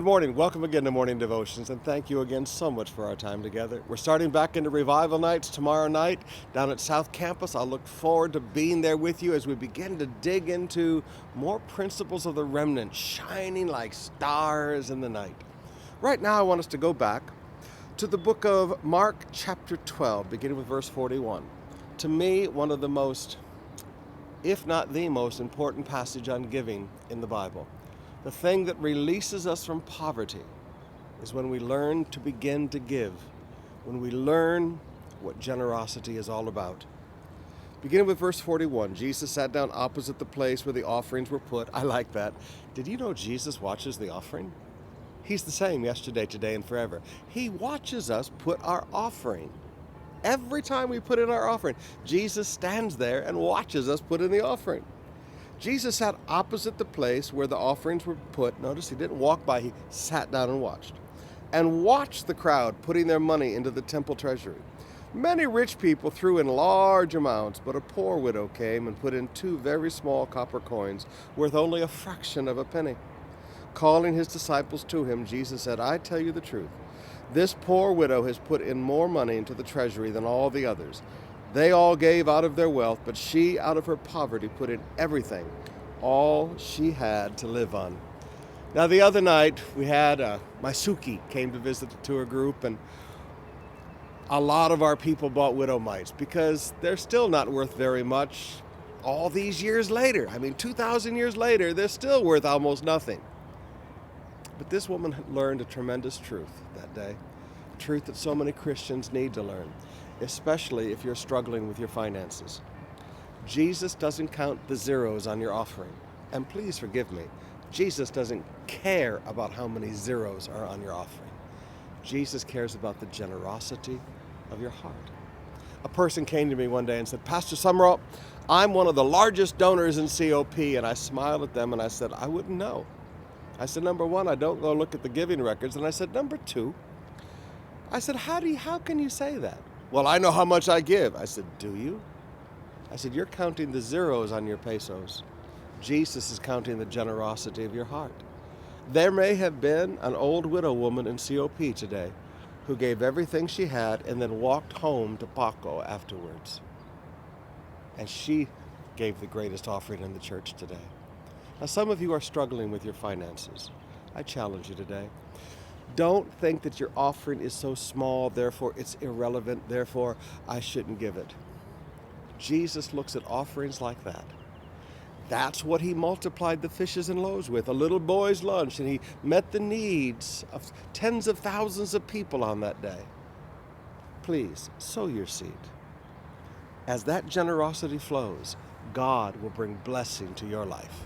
morning. Welcome again to Morning Devotions, and thank you again so much for our time together. We're starting back into revival nights tomorrow night down at South Campus. I look forward to being there with you as we begin to dig into more principles of the remnant, shining like stars in the night. Right now, I want us to go back to the book of Mark, chapter 12, beginning with verse 41. To me, one of the most, if not the most important passage on giving in the Bible. The thing that releases us from poverty is when we learn to begin to give, when we learn what generosity is all about. Beginning with verse 41, Jesus sat down opposite the place where the offerings were put. I like that. Did you know Jesus watches the offering? He's the same yesterday, today, and forever. He watches us put our offering. Every time we put in our offering, Jesus stands there and watches us put in the offering. Jesus sat opposite the place where the offerings were put. Notice he didn't walk by, he sat down and watched the crowd putting their money into the temple treasury. Many rich people threw in large amounts, but a poor widow came and put in 2 very small copper coins worth only a fraction of a penny. Calling his disciples to him, Jesus said, "I tell you the truth. This poor widow has put in more money into the treasury than all the others. They all gave out of their wealth, but she, out of her poverty, put in everything, all she had to live on." Now, the other night, we had Maisuke came to visit the tour group, and a lot of our people bought widow mites because they're still not worth very much all these years later. 2,000 years later, they're still worth almost nothing. But this woman learned a tremendous truth that day, a truth that so many Christians need to learn, especially if you're struggling with your finances. Jesus doesn't count the zeros on your offering. And please forgive me, Jesus doesn't care about how many zeros are on your offering. Jesus cares about the generosity of your heart. A person came to me one day and said, "Pastor Summerall, I'm one of the largest donors in COP." And I smiled at them and I said, "I wouldn't know." I said, "Number one, I don't go look at the giving records." And I said, "Number two," I said, how can you say that?" "Well, I know how much I give." I said, "Do you?" I said, "You're counting the zeros on your pesos. Jesus is counting the generosity of your heart." There may have been an old widow woman in COP today who gave everything she had and then walked home to Paco afterwards. And she gave the greatest offering in the church today. Now, some of you are struggling with your finances. I challenge you today. Don't think that your offering is so small, therefore it's irrelevant, therefore I shouldn't give it. Jesus looks at offerings like that. That's what he multiplied the fishes and loaves with, a little boy's lunch, and he met the needs of tens of thousands of people on that day. Please, sow your seed. As that generosity flows, God will bring blessing to your life.